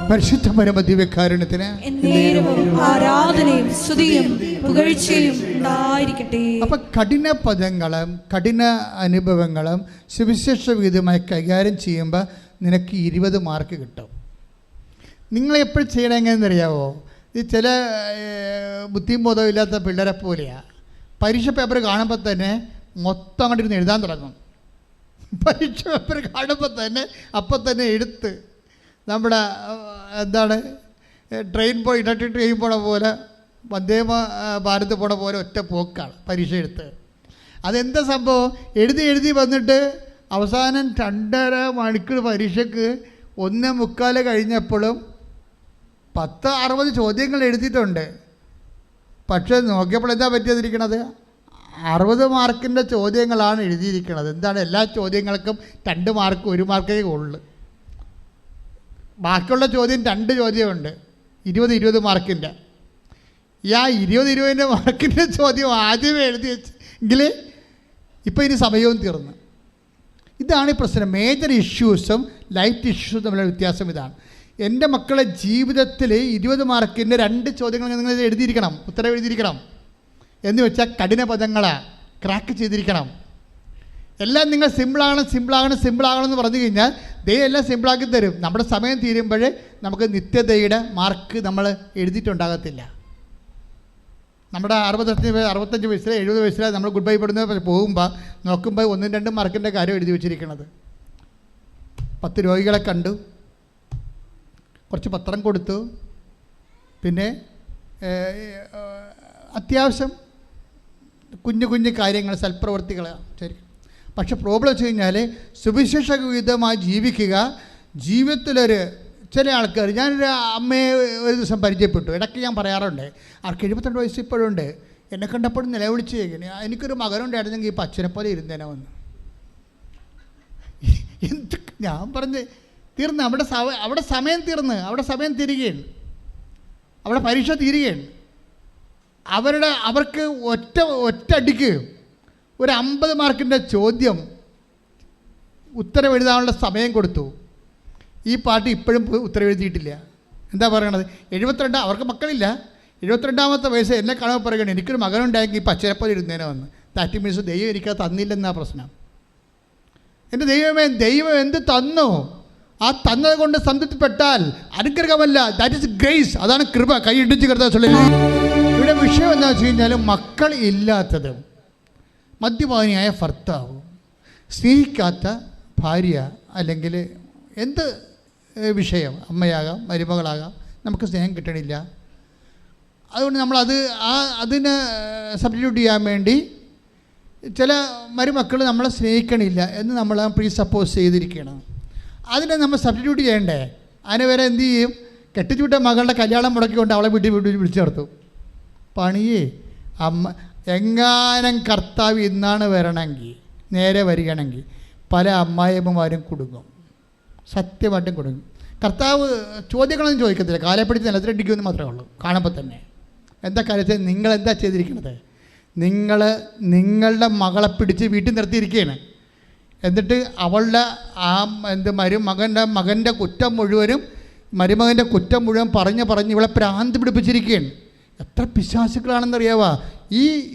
പരിശുദ്ധ പരമദിവ്യകാരുണ്യത്തിന് ആരാധനയും സ്തുതിയും പുകഴ്ചയും ഉണ്ടായിരിക്കട്ടെ. അപ്പം കഠിന പദങ്ങളും കഠിന അനുഭവങ്ങളും സുവിശേഷ വിഹിതമായി കൈകാര്യം ചെയ്യുമ്പോൾ നിനക്ക് 20 മാർക്ക് കിട്ടും. നിങ്ങളെപ്പോഴും ചെയ്യണം എങ്ങനെയെന്നറിയാവോ? ഈ ചില ബുദ്ധിയും ബോധവും ഇല്ലാത്ത പിള്ളേരെ പോലെയാണ്. പരീക്ഷ പേപ്പർ കാണുമ്പോൾ തന്നെ മൊത്തം അങ്ങോട്ട് ഇരുന്ന് എഴുതാൻ തുടങ്ങും. പരീക്ഷ പേപ്പർ കാണുമ്പോൾ തന്നെ അപ്പം തന്നെ എടുത്ത് നമ്മുടെ എന്താണ് ട്രെയിൻ പോയി ഇടട്ടിട്ട് ട്രെയിൻ പോണ പോലെ വന്ദേ ഭാരത് പോണ പോലെ ഒറ്റ പോക്കാണ് പരീക്ഷ എടുത്ത്. അതെന്താ സംഭവം? എഴുതി വന്നിട്ട് അവസാനം 2.5 മണിക്കൂർ പരീക്ഷയ്ക്ക് 1:45 കഴിഞ്ഞപ്പോഴും 60 ചോദ്യങ്ങൾ എഴുതിയിട്ടുണ്ട്. പക്ഷേ നോക്കിയപ്പോൾ എന്താ പറ്റിയതിരിക്കണത്? 60 മാർക്കിൻ്റെ ചോദ്യങ്ങളാണ് എഴുതിയിരിക്കുന്നത്. എന്താണ്? എല്ലാ ചോദ്യങ്ങൾക്കും 2 മാർക്ക് 1 മാർക്കേ ഉള്ളു. ബാക്കിയുള്ള ചോദ്യം 2 ചോദ്യമുണ്ട്, 20 മാർക്കിൻ്റെ. ഈ 20 മാർക്കിൻ്റെ ചോദ്യം ആദ്യമേ എഴുതി വെച്ചെങ്കിൽ ഇപ്പോൾ ഇനി സമയവും തീർന്നു. ഇതാണ് ഈ പ്രശ്നം. മേജർ ഇഷ്യൂസും ലൈറ്റ് ഇഷ്യൂസും തമ്മിലുള്ള വ്യത്യാസം ഇതാണ്. എൻ്റെ മക്കളെ ജീവിതത്തിൽ 20 മാർക്കിൻ്റെ 2 ചോദ്യങ്ങൾ നിങ്ങൾ എഴുതിയിരിക്കണം, ഉത്തരം എഴുതിയിരിക്കണം. എന്ന് വെച്ചാൽ കഠിന പദങ്ങളാണ്, ക്രാക്ക് ചെയ്തിരിക്കണം. എല്ലാം നിങ്ങൾ സിമ്പിളാകണമെന്ന് പറഞ്ഞു കഴിഞ്ഞാൽ ദൈവം എല്ലാം സിമ്പിളാക്കി തരും. നമ്മുടെ സമയം തീരുമ്പോൾ നമുക്ക് നിത്യതയുടെ മാർക്ക് നമ്മൾ എഴുതിയിട്ടുണ്ടാകത്തില്ല. നമ്മുടെ 65 വയസ്സിൽ 70 വയസ്സിൽ നമ്മൾ ഗുഡ് ബൈ പെടുന്ന പോകുമ്പോൾ നോക്കുമ്പോൾ 1-2 മാർക്കിൻ്റെ കാര്യം എഴുതി വെച്ചിരിക്കുന്നത്. 10 രോഗികളെ കണ്ടു, കുറച്ച് പത്രം കൊടുത്തു, പിന്നെ അത്യാവശ്യം കുഞ്ഞു കാര്യങ്ങൾ, സൽപ്രവർത്തികളാണ് ശരി. പക്ഷെ പ്രോബ്ലം വെച്ച് കഴിഞ്ഞാൽ സുവിശേഷവിധമായി ജീവിക്കുക. ജീവിതത്തിലൊരു ചില ആൾക്കാർ, ഞാനൊരു അമ്മയെ ഒരു ദിവസം പരിചയപ്പെട്ടു. ഇടയ്ക്ക് ഞാൻ പറയാറുണ്ട്, ആർക്ക് 72 വയസ്സ് ഇപ്പോഴുണ്ട്. എന്നെ കണ്ടപ്പോഴും നിലവിളിച്ച് എനിക്കൊരു മകനുണ്ടായിരുന്നെങ്കിൽ ഇപ്പോൾ അച്ഛനെ പോലെ ഇരുന്നേനെ വന്ന്. എന്ത് ഞാൻ പറഞ്ഞ് തീർന്ന്, അവിടെ സമയം തീർന്ന്, അവിടെ സമയം തീരുകയാണ്, അവിടെ പരീക്ഷ തീരുകയാണ്. അവർക്ക് ഒറ്റയടിക്ക് ഒരു 50 മാർക്കിൻ്റെ ചോദ്യം ഉത്തരം എഴുതാനുള്ള സമയം കൊടുത്തു. ഈ പാർട്ടി ഇപ്പോഴും ഉത്തരം എഴുതിയിട്ടില്ല. എന്താ പറയണത്? 72, അവർക്ക് മക്കളില്ല, 72ാമത്തെ വയസ്സ് എന്നെ കാണുമ്പോൾ പറയുകയാണ് എനിക്കൊരു മകനുണ്ടായെങ്കിൽ ഈ പച്ചരപ്പോലെ ഇരുന്നേനെ വന്ന്. ദാറ്റ് മീൻസ് ദൈവം എനിക്കത് തന്നില്ലെന്നാ പ്രശ്നം. എൻ്റെ ദൈവമേ, ദൈവം എന്ത് തന്നു? ആ തന്നത് കൊണ്ട് സംതൃപ്തിപ്പെട്ടാൽ അനുഗ്രഹമല്ല, ദാറ്റ് ഇസ് ഗ്രേസ്, അതാണ് കൃപ. കൈയിടിച്ച് കിടത്താൻ ചൊല്ലി. ഇവിടെ വിഷയം എന്താ വെച്ച് കഴിഞ്ഞാൽ മക്കൾ ഇല്ലാത്തത്, മദ്യപാനിയായ ഭർത്താവ്, സ്നേഹിക്കാത്ത ഭാര്യ, അല്ലെങ്കിൽ എന്ത് വിഷയം, അമ്മയാകാം മരുമകളാകാം, നമുക്ക് സ്നേഹം കിട്ടണില്ല. അതുകൊണ്ട് അതിന് സബ്സ്റ്റിറ്റ്യൂട്ട് ചെയ്യാൻ വേണ്ടി ചില മരുമക്കൾ നമ്മളെ സ്നേഹിക്കണില്ല എന്ന് നമ്മൾ പ്രീസപ്പോസ് ചെയ്തിരിക്കുകയാണ്. അതിനെ നമ്മൾ സബ്സ്റ്റിറ്റ്യൂട്ട് ചെയ്യണ്ടേ? അതിന് വരെ എന്ത് ചെയ്യും? കെട്ടിച്ചുവിട്ട മകളുടെ കല്യാണം മുടക്കിക്കൊണ്ട് അവളെ വീട്ടിൽ വിളിച്ചു ചേർത്തു. പണിയേ അമ്മ എങ്ങാനും കർത്താവ് ഇന്നാണ് വരണമെങ്കിൽ, നേരെ വരികയാണെങ്കിൽ പല അമ്മായിയമ്മമാരും കുടുങ്ങും, സത്യമായിട്ടും കുടുങ്ങും. കർത്താവ് ചോദ്യങ്ങളൊന്നും ചോദിക്കത്തില്ല, കാലെ പിടിച്ച് നിലത്തിലടിക്കുമെന്ന് മാത്രമേ ഉള്ളൂ കാണുമ്പോൾ തന്നെ. എന്താ കാര്യത്തിൽ നിങ്ങളെന്താ ചെയ്തിരിക്കുന്നത്? നിങ്ങളുടെ മകളെ പിടിച്ച് വീട്ടിൽ നിർത്തിയിരിക്കുകയാണ്. എന്നിട്ട് അവളുടെ മകൻ്റെ കുറ്റം മുഴുവനും, മരുമകൻ്റെ കുറ്റം മുഴുവൻ പറഞ്ഞ് ഇവളെ ഭ്രാന്ത് പിടിപ്പിച്ചിരിക്കുകയാണ്. എത്ര പിശാചുക്കളാണെന്നറിയാവാ?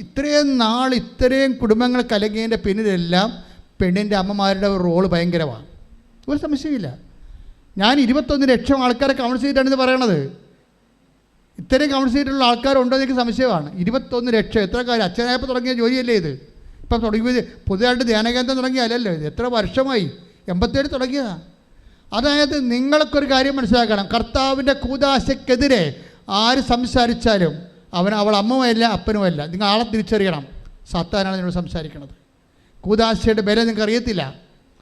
ഇത്രയും കുടുംബങ്ങൾ കലങ്ങിയതിൻ്റെ പിന്നിലെല്ലാം പെണ്ണിൻ്റെ അമ്മമാരുടെ റോള് ഭയങ്കരമാണ്. ഒരു സംശയമില്ല. ഞാൻ 21 ലക്ഷം ആൾക്കാരെ കൗൺസിൽ ചെയ്തിട്ടാണെന്ന് പറയണത്. ഇത്രയും കൗൺസിൽ ചെയ്തിട്ടുള്ള ആൾക്കാരുണ്ടോ എന്ന് എനിക്ക് സംശയമാണ്. 21 ലക്ഷം. എത്ര കാര്യം? അച്ഛനായപ്പോൾ തുടങ്ങിയ ജോലിയല്ലേ ഇത്? ഇപ്പം തുടങ്ങിയത് പുതിയതായിട്ട് ധ്യാനകേന്ദ്രം തുടങ്ങിയാലല്ലോ ഇത്. എത്ര വർഷമായി? 87 തുടങ്ങിയതാണ്. അതായത് നിങ്ങൾക്കൊരു കാര്യം മനസ്സിലാക്കണം, കർത്താവിൻ്റെ കൂദാശയ്ക്കെതിരെ ആര് സംസാരിച്ചാലും അവൾ അമ്മയുമല്ല അപ്പനുമല്ല. നിങ്ങൾ ആളെ തിരിച്ചറിയണം. സാത്താനാണ് നിന്നോട് സംസാരിക്കുന്നത്. കൂദാശയുടെ ബലം നിങ്ങൾക്ക് അറിയത്തില്ല.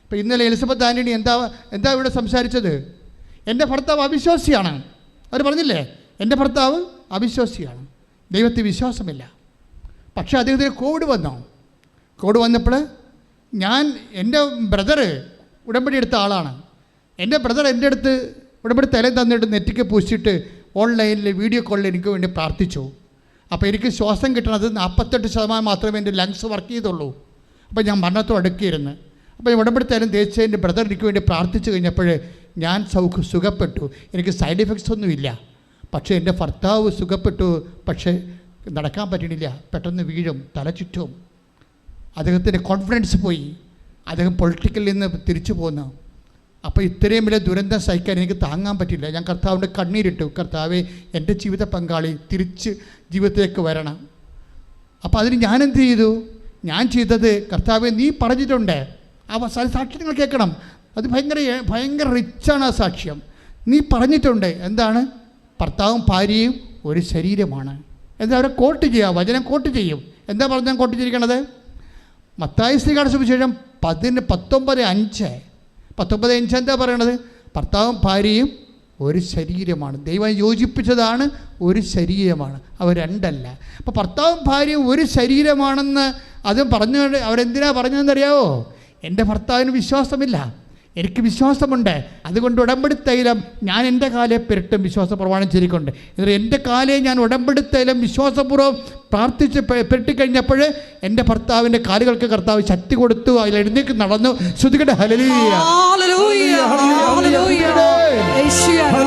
ഇപ്പോൾ ഇന്നലെ എലിസബത്ത് ആൻ്റണി എന്താ ഇവിടെ സംസാരിച്ചത്? എൻ്റെ ഭർത്താവ് അവിശ്വാസിയാണ്. അവർ പറഞ്ഞില്ലേ, എൻ്റെ ഭർത്താവ് അവിശ്വാസിയാണ്, ദൈവത്തിൽ വിശ്വാസമില്ല. പക്ഷേ അദ്ദേഹത്തിന് കോവിഡ് വന്നപ്പോൾ എൻ്റെ ബ്രദറ് ഉടമ്പടി എടുത്ത ആളാണ്. എൻ്റെ ബ്രദർ എൻ്റെ അടുത്ത് ഉടമ്പടി തലയിൽ തന്നിട്ട് നെറ്റിക്ക് പൂശിയിട്ട് ഓൺലൈനിൽ വീഡിയോ കോളിൽ എനിക്ക് വേണ്ടി പ്രാർത്ഥിച്ചു. അപ്പോൾ എനിക്ക് ശ്വാസം കിട്ടണത് 48% മാത്രമേ എൻ്റെ ലങ്സ് വർക്ക് ചെയ്തുള്ളൂ. അപ്പോൾ ഞാൻ മരണത്തോട് അടുക്കിയിരുന്നു. അപ്പോൾ ഞാൻ ഉടമ്പടി തലം തേച്ച് എൻ്റെ ബ്രദർ എനിക്ക് വേണ്ടി പ്രാർത്ഥിച്ചു കഴിഞ്ഞപ്പോൾ ഞാൻ സുഖപ്പെട്ടു, എനിക്ക് സൈഡ് എഫക്ട്സ് ഒന്നുമില്ല. പക്ഷേ എൻ്റെ ഭർത്താവ് സുഖപ്പെട്ടു, പക്ഷേ നടക്കാൻ പറ്റണില്ല, പെട്ടെന്ന് വീഴും, തല ചുറ്റും. അദ്ദേഹത്തിൻ്റെ കോൺഫിഡൻസ് പോയി, അദ്ദേഹം പൊളിറ്റിക്കലിൽ നിന്ന് തിരിച്ചു പോന്നു. അപ്പോൾ ഇത്രയും വലിയ ദുരന്തം സഹിക്കാൻ എനിക്ക് താങ്ങാൻ പറ്റില്ല. ഞാൻ കർത്താവിൻ്റെ കണ്ണീരിട്ടു, കർത്താവെ എൻ്റെ ജീവിത പങ്കാളി തിരിച്ച് ജീവിതത്തിലേക്ക് വരണം. അപ്പോൾ അതിന് ഞാനെന്ത് ചെയ്തു? ഞാൻ ചെയ്തത്, കർത്താവെ നീ പറഞ്ഞിട്ടുണ്ട്, ആ സാക്ഷ്യം നിങ്ങൾ കേൾക്കണം, അത് ഭയങ്കര റിച്ചാണ് ആ സാക്ഷ്യം. നീ പറഞ്ഞിട്ടുണ്ട്, എന്താണ്? ഭർത്താവും ഭാര്യയും ഒരു ശരീരമാണ്. എന്താ അവരെ കോട്ട് ചെയ്യുക, വചനം കോട്ട് ചെയ്യും. എന്താ പറഞ്ഞാൽ കോട്ട് ചെയ്തിരിക്കണത്? മത്തായി ശ്രീകാട് സുവിശേഷം 19:5 എന്താ പറയണത്? ഭർത്താവും ഭാര്യയും ഒരു ശരീരമാണ്, ദൈവം യോജിപ്പിച്ചതാണ്, ഒരു ശരീരമാണ്, അവർ രണ്ടല്ല. അപ്പോൾ ഭർത്താവും ഭാര്യയും ഒരു ശരീരമാണെന്ന് അത് പറഞ്ഞുകൊണ്ട് അവരെന്തിനാ പറഞ്ഞതെന്നറിയാവോ? എൻ്റെ ഭർത്താവിന് വിശ്വാസമില്ല, എനിക്ക് വിശ്വാസമുണ്ട്, അതുകൊണ്ട് ഉടമ്പടി തൈലം ഞാൻ എൻ്റെ കാലെ പെരട്ടും വിശ്വാസ പ്രമാണം ചെയ്തിട്ടുണ്ട്. എന്നിട്ട് എൻ്റെ കാലെ ഞാൻ ഉടമ്പടി തൈലം വിശ്വാസപൂർവ്വം പ്രാർത്ഥിച്ച് പെരട്ടിക്കഴിഞ്ഞപ്പോൾ എൻ്റെ ഭർത്താവിൻ്റെ കാലുകൾക്ക് കർത്താവ് ശക്തി കൊടുത്തു, അതിൽ എഴുന്നേക്ക് നടന്നു. ശ്രുതികട്ടെ ഹല്ലേലൂയ.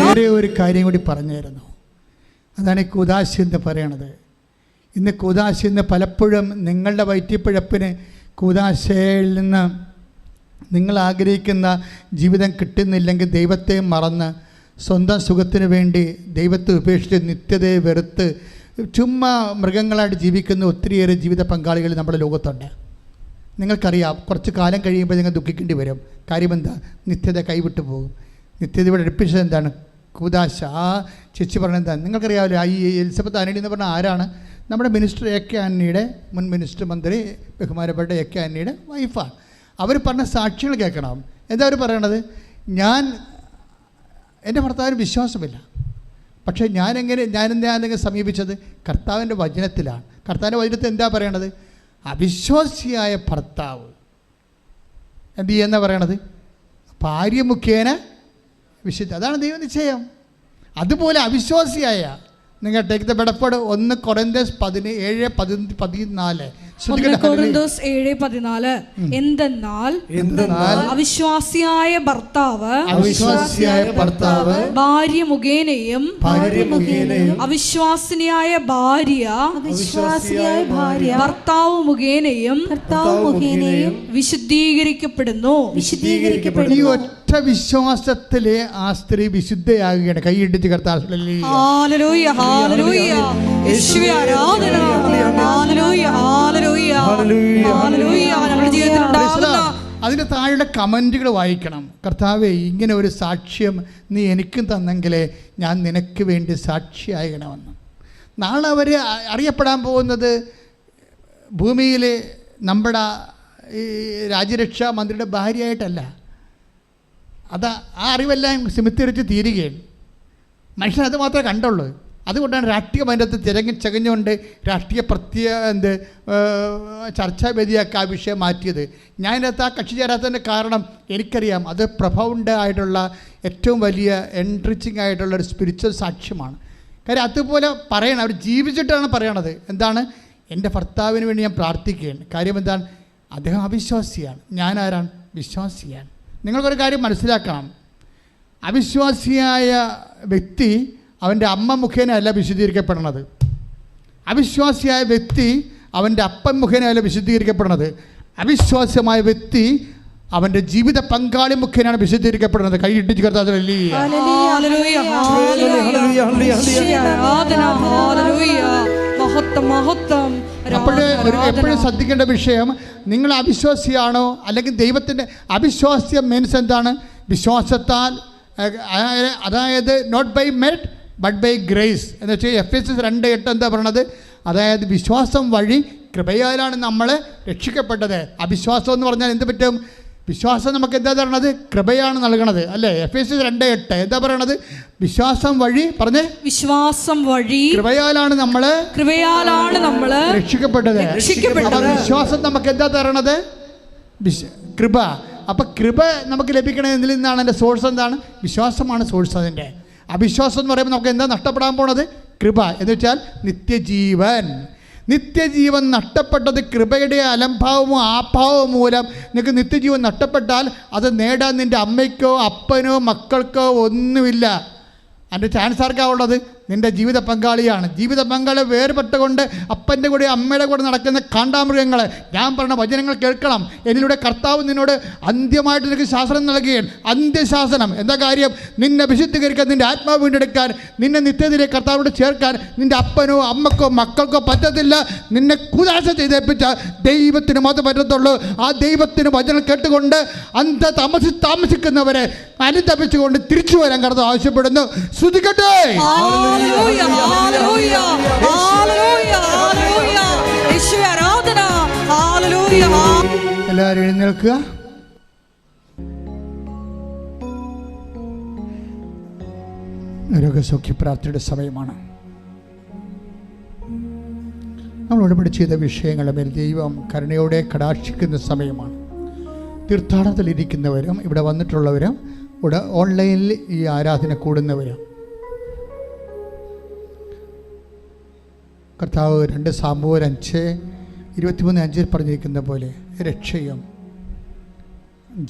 വേറെ ഒരു കാര്യം കൂടി പറഞ്ഞായിരുന്നു, അതാണ് കൂദാശ എന്ന് പറയണത്. ഇന്ന് കൂദാശ എന്ന് പലപ്പോഴും നിങ്ങളുടെ വയറ്റിപ്പിഴപ്പിന് കൂദാശയിൽ നിന്ന് നിങ്ങൾ ആഗ്രഹിക്കുന്ന ജീവിതം കിട്ടുന്നില്ലെങ്കിൽ ദൈവത്തെ മറന്ന് സ്വന്തം സുഖത്തിന് വേണ്ടി ദൈവത്തെ ഉപേക്ഷിച്ച് നിത്യതയെ വെറുത്ത് ചുമ്മാ മൃഗങ്ങളായിട്ട് ജീവിക്കുന്ന ഒത്തിരിയേറെ ജീവിത പങ്കാളികൾ നമ്മുടെ ലോകത്തുണ്ട്. നിങ്ങൾക്കറിയാം, കുറച്ച് കാലം കഴിയുമ്പോൾ നിങ്ങൾ ദുഃഖിക്കേണ്ടി വരും. കാര്യമെന്താ? നിത്യത കൈവിട്ടു പോകും. നിത്യതയോട് അടുപ്പിച്ചത് എന്താണ്? കൂദാശ. ആ ചേച്ചി പറഞ്ഞത് എന്താണ് നിങ്ങൾക്കറിയാമല്ലോ. ഈ എലിസബത്ത് ആന്റണി എന്ന് പറഞ്ഞാൽ ആരാണ്? നമ്മുടെ മിനിസ്റ്റർ എ.കെ. ആന്റണിയുടെ മുൻ മിനിസ്റ്റർ മന്ത്രി ബഹുമാനപ്പെട്ട എ.കെ. ആന്റണിയുടെ വൈഫാണ്. അവർ പറഞ്ഞ സാക്ഷികൾ കേൾക്കണം. എന്താ അവർ പറയണത്? എൻ്റെ ഭർത്താവിന് വിശ്വാസമില്ല, പക്ഷേ ഞാനെന്താ സമീപിച്ചത്? കർത്താവിൻ്റെ വചനത്തിലാണ്. കർത്താവിൻ്റെ വചനത്തിൽ എന്താ പറയണത്? അവിശ്വാസിയായ ഭർത്താവ് എന്ത് ചെയ്യുന്ന പറയണത്? ഭാര്യ മുഖേന വിശുദ്ധ, അതാണ് ദൈവനിശ്ചയം. അതുപോലെ അവിശ്വാസിയായ നിങ്ങൾ ടേക്ക് ദ ബെഡഫോർഡ് 1 കൊറിന്തോസ് 17:14 7:14 എന്തെന്നാൽ അവിശ്വാസിയായ ഭർത്താവ് ഭാര്യ മുഖേനയും അവിശ്വാസിനിയായ ഭാര്യ ഭർത്താവ് മുഖേനയും വിശുദ്ധീകരിക്കപ്പെടുന്നു. ഈ ഒറ്റ വിശ്വാസത്തിലെ ആ സ്ത്രീ വിശുദ്ധയാകുകയാണ്. കൈയിടിച്ച് കർത്താവ് അതിൻ്റെ താഴെ കമൻറ്റുകൾ വായിക്കണം. കർത്താവേ, ഇങ്ങനെ ഒരു സാക്ഷ്യം നീ എനിക്കും തന്നെങ്കിലേ ഞാൻ നിനക്ക് വേണ്ടി സാക്ഷിയാകണമെന്ന്. നാളെ അവർ അറിയപ്പെടാൻ പോകുന്നത് ഭൂമിയിൽ നമ്മുടെ ഈ രാജ്യരക്ഷാ മന്ത്രിയുടെ ഭാര്യയായിട്ടല്ല. ആ അറിവെല്ലാം സിമിത്തിരിച്ച് തീരുകയാണ്. മനുഷ്യൻ അത് മാത്രമേ കണ്ടുള്ളൂ. അതുകൊണ്ടാണ് രാഷ്ട്രീയ ബന്ധത്തെ ചകഞ്ഞുകൊണ്ട് രാഷ്ട്രീയ ചർച്ചാവേദിയാക്കി ആ വിഷയം മാറ്റിയത്. ഞാൻ ഇതിനകത്ത് ആ കക്ഷി ചേരാത്തതിൻ്റെ കാരണം എനിക്കറിയാം, അത് പ്രൊഫൗണ്ട് ആയിട്ടുള്ള ഏറ്റവും വലിയ എൻറിച്ചിങ് ആയിട്ടുള്ള ഒരു സ്പിരിച്വൽ സാക്ഷ്യമാണ്. കാര്യം അതുപോലെ പറയണം, അവർ ജീവിച്ചിട്ടാണ് പറയണത്. എന്താണ്? എൻ്റെ ഭർത്താവിന് വേണ്ടി ഞാൻ പ്രാർത്ഥിക്കുകയാണ്. കാര്യം എന്താണ്? അദ്ദേഹം അവിശ്വാസിയാണ്, ഞാൻ ആരാണ്? വിശ്വാസിയാണ്. നിങ്ങൾക്കൊരു കാര്യം മനസ്സിലാക്കണം, അവിശ്വാസിയായ വ്യക്തി അവൻ്റെ അമ്മ മുഖേന അല്ല വിശുദ്ധീകരിക്കപ്പെടുന്നത്. അവിശ്വാസിയായ വ്യക്തി അവൻ്റെ അപ്പൻ മുഖേന അല്ല വിശുദ്ധീകരിക്കപ്പെടുന്നത്. അവിശ്വാസമായ വ്യക്തി അവൻ്റെ ജീവിത പങ്കാളി മുഖേനയാണ് വിശുദ്ധീകരിക്കപ്പെടുന്നത്. കൈയിട്ടിച്ച് കർത്താവ് എപ്പോഴും ശ്രദ്ധിക്കേണ്ട വിഷയം, നിങ്ങൾ അവിശ്വാസിയാണോ അല്ലെങ്കിൽ ദൈവത്തിൻ്റെ അവിശ്വാസ്യം മീൻസ് എന്താണ്? വിശ്വാസത്താൽ, അതായത് not by merit but by grace എന്ന് വെച്ചാൽ എഫെസ്യസ് 2:8 എന്താ പറയണത്? അതായത് വിശ്വാസം വഴി കൃപയാലാണ് നമ്മൾ രക്ഷിക്കപ്പെട്ടത്. അവിശ്വാസം എന്ന് പറഞ്ഞാൽ എന്ത് പറ്റും? വിശ്വാസം നമുക്ക് എന്താ തരണത്? കൃപയാണ് നൽകണത്, അല്ലേ? എഫെസ്യസ് 2:8 എന്താ പറയണത്? വിശ്വാസം വഴി പറഞ്ഞേ, വിശ്വാസം വഴി കൃപയാലാണ് നമ്മൾ രക്ഷിക്കപ്പെട്ടത്. വിശ്വാസം നമുക്ക് എന്താ തരണത്? കൃപ. അപ്പം കൃപ നമുക്ക് ലഭിക്കണമെന്നതിൽ നിന്നാണ് എൻ്റെ സോഴ്സ്. എന്താണ്? വിശ്വാസമാണ് സോഴ്സ്. അതിൻ്റെ അവിശ്വാസം എന്ന് പറയുമ്പോൾ നമുക്ക് എന്താ നഷ്ടപ്പെടാൻ പോണത്? കൃപ എന്ന് വെച്ചാൽ നിത്യജീവൻ. നിത്യജീവൻ നഷ്ടപ്പെട്ടത് കൃപയുടെ അലംഭാവമോ ആഭാവമോ മൂലം നിനക്ക് നിത്യജീവൻ നഷ്ടപ്പെട്ടാൽ അത് നേടാൻ നിൻ്റെ അമ്മയ്ക്കോ അപ്പനോ മക്കൾക്കോ ഒന്നുമില്ല. അതിൻ്റെ ചാൻസ് ആർക്കാ ഉള്ളത്? നിൻ്റെ ജീവിത പങ്കാളിയാണ്. ജീവിത പങ്കാളി വേർപെട്ടുകൊണ്ട് അപ്പൻ്റെ കൂടെ അമ്മയുടെ കൂടെ നടക്കുന്ന കാണ്ടാമൃഗങ്ങളെ, ഞാൻ പറഞ്ഞ വചനങ്ങൾ കേൾക്കണം. എന്നിലൂടെ കർത്താവ് നിന്നോട് അന്ത്യമായിട്ട് നിനക്ക് ശാസനം നൽകുകയാണ്. അന്ത്യശാസനം. എന്താ കാര്യം? നിന്നെ വിശുദ്ധീകരിക്കാൻ, നിൻ്റെ ആത്മാവ് വീണ്ടെടുക്കാൻ, നിന്നെ നിത്യത്തിലേക്ക് കർത്താവിനോട് ചേർക്കാൻ നിൻ്റെ അപ്പനോ അമ്മക്കോ മക്കൾക്കോ പറ്റത്തില്ല. നിന്നെ കുദാശ ചെയ്തേൽപ്പിച്ച ദൈവത്തിന് മാത്രം പറ്റത്തുള്ളൂ. ആ ദൈവത്തിന് വചനം കേട്ടുകൊണ്ട് താമസിക്കുന്നവരെ അനുതപിച്ചുകൊണ്ട് തിരിച്ചു വരാൻ കർത്താവ് ആവശ്യപ്പെടുന്നു. ശ്രുതിക്കട്ടെ. ഹല്ലേലൂയ, ഹല്ലേലൂയ, ഹല്ലേലൂയ, ഹല്ലേലൂയ. യേശുവേ ആരാധന. ഹല്ലേലൂയ. എല്ലാവരും എഴുന്നേൽക്കുക. രോഗസൗഖ്യ പ്രാർത്ഥനയുടെ സമയമാണ്. നമ്മൾ ഉടമ്പടി ചെയ്ത വിഷയങ്ങളെ മേൽ ദൈവം കരുണയോടെ കടാക്ഷിക്കുന്ന സമയമാണ്. തീർത്ഥാടനത്തിലിരിക്കുന്നവരും ഇവിടെ വന്നിട്ടുള്ളവരും ഇവിടെ ഓൺലൈനിൽ ഈ ആരാധന കൂടുന്നവരും കർത്താവ് 2 സാമുവേൽ 5:23-5 പറഞ്ഞിരിക്കുന്ന പോലെ രക്ഷയും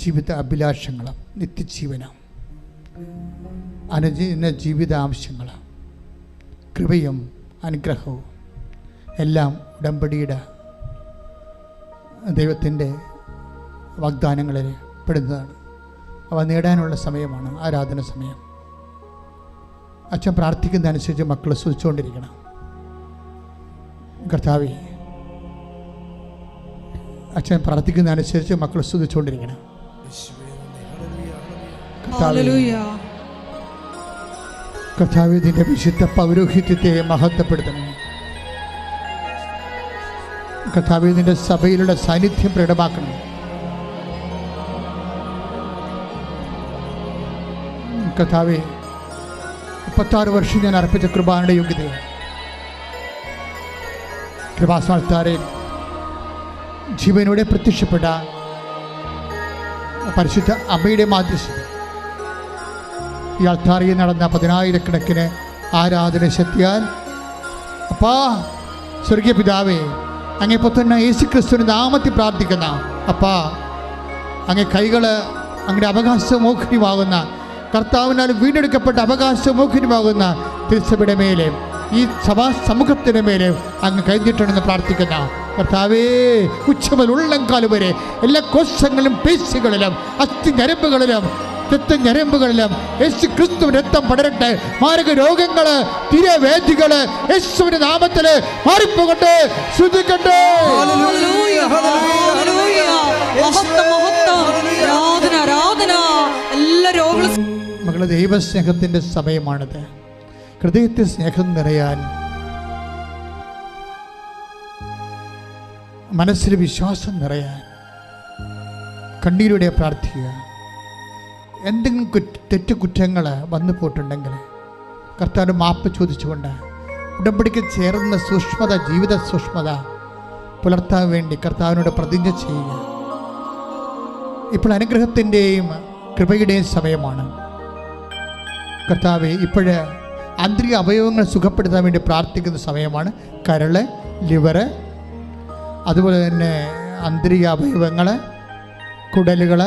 ജീവിത അഭിലാഷങ്ങളും നിത്യജീവനും അനുദിന ജീവിത ആവശ്യങ്ങളും കൃപയും അനുഗ്രഹവും എല്ലാം ഉടമ്പടിയുടെ ദൈവത്തിൻ്റെ വാഗ്ദാനങ്ങളിൽ പെടുന്നതാണ്. അവ നേടാനുള്ള സമയമാണ് ആരാധന സമയം. അച്ഛൻ പ്രാർത്ഥിക്കുന്നതനുസരിച്ച് മക്കൾ സ്തുതിച്ചുകൊണ്ടിരിക്കണം. കർത്താവേ, അച്ഛൻ പ്രാർത്ഥിക്കുന്നതനുസരിച്ച് മക്കൾ സ്തുതിച്ചുകൊണ്ടിരിക്കണം. കർത്താവേ, നിന്റെ വിശുദ്ധ പൗരോഹിത്യത്തെ മഹത്വപ്പെടുത്തണം. കർത്താവേ, നിന്റെ സഭയിലുള്ള സാന്നിധ്യം പ്രകടമാക്കണം. കർത്താവേ, 36 വർഷം ഞാൻ അർപ്പിച്ച കൃപായുടെ യോഗ്യതയാണ്. കൃപാസ്ഥാനത്താരയിൽ ജീവനോടെ പ്രത്യക്ഷപ്പെട്ട പരിശുദ്ധ അമ്മയുടെ മാധ്യസ്ഥത ഈ അൾത്താരയിൽ നടന്ന 10,000-കണക്കിന് ആരാധന ശക്തിയാൽ അപ്പാ, സ്വർഗീയ പിതാവേ, അങ്ങേ പുത്രൻ യേശുക്രിസ്തുവിന്റെ നാമത്തിൽ പ്രാർത്ഥിക്കുന്ന അപ്പാ, അങ്ങേ കൈകൾ അങ്ങയുടെ അവകാശമോഹിനിയാകുന്ന കർത്താവിനാൽ വീണ്ടെടുക്കപ്പെട്ട അവകാശമോഹിനിയാകുന്ന തിരുസഭയുടെ മേലെ ഈ സഭാ സമൂഹത്തിന് മേലെ അങ്ങ് കൈനീട്ടണമെന്ന് പ്രാർത്ഥിക്കുന്ന കർത്താവേ, ഉച്ചമുതൽ ഉള്ളംകാല് വരെ എല്ലാ കോശങ്ങളിലും പേശികളിലും അസ്ഥി ഞരമ്പുകളിലും രക്തഞരമ്പുകളിലും യേശു ക്രിസ്തുവിന്റെ രക്തം പടരട്ടെ. മാരക രോഗങ്ങള്, തിരവേദികള് യേശുവിന്റെ നാമത്തില് മാറിപ്പോകട്ടെ. ശ്രുതിക്കട്ടെ. മകളെ, ദൈവസ്നേഹത്തിന്റെ സമയമാണിത്. ഹൃദയത്തിൽ സ്നേഹം നിറയാൻ, മനസ്സിൽ വിശ്വാസം നിറയാൻ കണ്ണീരോടെ പ്രാർത്ഥിക്കുക. എന്തെങ്കിലും തെറ്റുകുറ്റങ്ങൾ വന്നു പോയിട്ടുണ്ടെങ്കിൽ കർത്താവിന് മാപ്പ് ചോദിച്ചുകൊണ്ട് ഉടമ്പടിക്ക് ചേർന്ന സൂക്ഷ്മത, ജീവിത സൂക്ഷ്മത പുലർത്താൻ വേണ്ടി കർത്താവിനോട് പ്രതിജ്ഞ ചെയ്യുക. ഇപ്പോൾ അനുഗ്രഹത്തിൻ്റെയും കൃപയുടെയും സമയമാണ്. കർത്താവെ, ഇപ്പോഴ് ആന്തരിക അവയവങ്ങൾ സുഖപ്പെടുത്താൻ വേണ്ടി പ്രാർത്ഥിക്കുന്ന സമയമാണ്. കരള്, ലിവറ്, അതുപോലെ തന്നെ ആന്തരിക അവയവങ്ങൾ, കുടലുകൾ,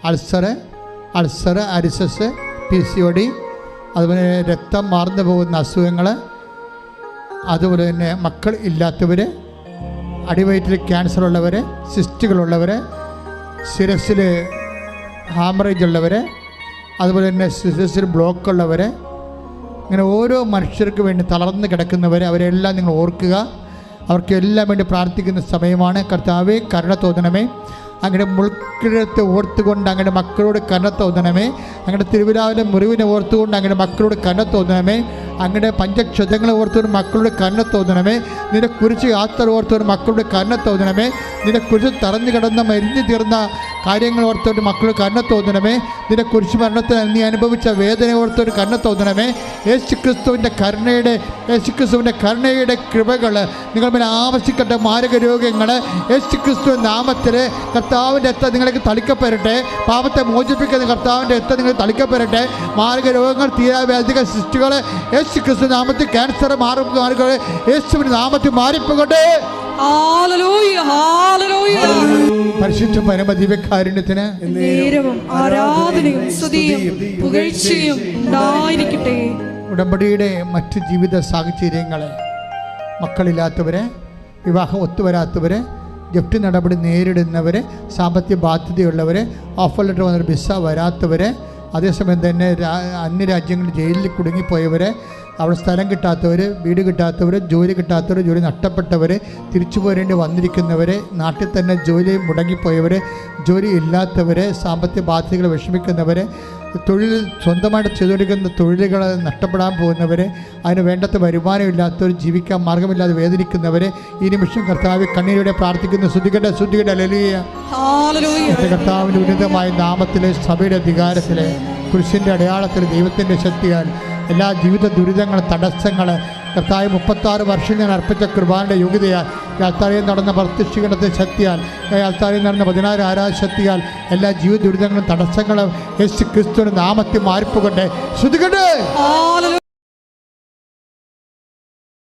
അൾസർ, അരിസസ്, PCOD, അതുപോലെ രക്തം മാർന്നു പോകുന്ന അസുഖങ്ങൾ, അതുപോലെ തന്നെ മക്കൾ ഇല്ലാത്തവർ, അടിവയറ്റിൽ ക്യാൻസർ ഉള്ളവർ, സിസ്റ്റുകളുള്ളവർ, ശിരസിൽ ഹാമറേജ് ഉള്ളവർ, അതുപോലെ തന്നെ ശിരസിൽ ബ്ലോക്ക് ഉള്ളവർ, ഇങ്ങനെ ഓരോ മനുഷ്യർക്ക് വേണ്ടി തളർന്ന് കിടക്കുന്നവർ, അവരെല്ലാം നിങ്ങൾ ഓർക്കുക. അവർക്കെല്ലാം വേണ്ടി പ്രാർത്ഥിക്കുന്ന സമയമാണ്. കർത്താവേ, കരുണ തോന്നണമേ. അങ്ങയുടെ മുൾക്കിഴത്തെ ഓർത്തുകൊണ്ട് അങ്ങയുടെ മക്കളോട് കരുണ തോന്നണമേ. അങ്ങയുടെ തിരുവിലാവിലെ മുറിവിനെ ഓർത്തുകൊണ്ട് അങ്ങയുടെ മക്കളോട് കരുണ തോന്നണമേ. അങ്ങയുടെ പഞ്ചക്ഷതങ്ങളെ ഓർത്തുകൊണ്ട് മക്കളോട് കരുണ തോന്നണമേ. നിന്റെ കുരിശ് യാത്ര ഓർത്തുകൊണ്ട് മക്കളോട് കരുണ തോന്നണമേ. നിന്റെ കുരിശ് തറഞ്ഞു കിടന്ന മരിഞ്ഞു തീർന്ന കാര്യങ്ങൾ ഓർത്തൊരു മക്കൾ കരുണ തോന്നണമേ. നിന്റെ കുരിശ് മരണത്തിൽ നീ അനുഭവിച്ച വേദന ഓർത്തൊരു കരുണ തോന്നണമേ. യേശുക്രിസ്തുവിൻ്റെ കരുണയുടെ കൃപകൾ നിങ്ങൾ മേലെ ആവശ്യിക്കട്ടെ. മാരക രോഗങ്ങൾ യേശുക്രിസ്തു നാമത്തിൽ കർത്താവിൻ്റെ രക്തം നിങ്ങൾക്ക് തളിക്കപ്പെടട്ടെ. പാപത്തെ മോചിപ്പിക്കുന്ന കർത്താവിൻ്റെ രക്തം നിങ്ങൾ തളിക്കപ്പെടട്ടെ. മാരക രോഗങ്ങൾ, തീരാവ്യാധിക സൃഷ്ടികൾ യേശുക്രിസ്തു നാമത്തിൽ, ക്യാൻസർ മാറുക യേശുവിൻ്റെ നാമത്തിൽ മാറിപ്പോകട്ടെ. പരിശുദ്ധ പരമദിവ്യകാരുണ്യത്തിന് നേരവും ആരാധനയും സ്തുതിയും പുകഴ്ചയും ഉണ്ടായിരിക്കട്ടെ. ഉടമ്പടിയുടെ മറ്റ് ജീവിത സാഹചര്യങ്ങളെ, മക്കളില്ലാത്തവരെ, വിവാഹം ഒത്തുവരാത്തവരെ, ജപ്തി നടപടി നേരിടുന്നവരെ, സാമ്പത്തിക ബാധ്യതയുള്ളവരെ, ഓഫർ ലെറ്റർ വന്നൊരു വിസ വരാത്തവരെ, അതേസമയം തന്നെ അന്യരാജ്യങ്ങളിൽ ജയിലിൽ കുടുങ്ങിപ്പോയവരെ, അവിടെ സ്ഥലം കിട്ടാത്തവർ, വീട് കിട്ടാത്തവർ, ജോലി കിട്ടാത്തവർ, ജോലി നഷ്ടപ്പെട്ടവർ, തിരിച്ചു പോരേണ്ടി വന്നിരിക്കുന്നവർ, നാട്ടിൽ തന്നെ ജോലി മുടങ്ങിപ്പോയവർ, ജോലി ഇല്ലാത്തവർ, സാമ്പത്തിക ബാധ്യതകൾ വിഷമിക്കുന്നവർ, തൊഴിൽ സ്വന്തമായിട്ട് ചെയ്തുകൊണ്ടിരിക്കുന്ന തൊഴിലുകൾ നഷ്ടപ്പെടാൻ പോകുന്നവർ, അതിന് വേണ്ടത്ര വരുമാനമില്ലാത്തവർ, ജീവിക്കാൻ മാർഗമില്ലാതെ വേദനിക്കുന്നവർ, ഈ നിമിഷം കർത്താവ് കണ്ണീരോടെ പ്രാർത്ഥിക്കുന്ന ശ്രുതികട ഹല്ലേലൂയ. കർത്താവിൻ്റെ ഉന്നതമായ നാമത്തിലെ, സഭയുടെ അധികാരത്തിലെ, കുരിശിൻ്റെ അടയാളത്തിൽ, ദൈവത്തിൻ്റെ ശക്തിയാൽ എല്ലാ ജീവിത ദുരിതങ്ങൾ, തടസ്സങ്ങൾ കർത്താവ് 36 വർഷം ഞാൻ അർപ്പിച്ച കൃപാന്റെ യോഗ്യതയാൽ, ആൾത്താരിൽ നടന്ന പ്രത്യക്ഷീകരണത്തെ ശക്തിയാൽ, ആൾത്താരിൽ നടന്ന 16 ആരാധന ശക്തിയാൽ എല്ലാ ജീവിത ദുരിതങ്ങളും തടസ്സങ്ങളും യേശു ക്രിസ്തുവിന്റെ നാമത്തിൽ മാറിപ്പോകട്ടെ. ശ്രുതികട്ടെ.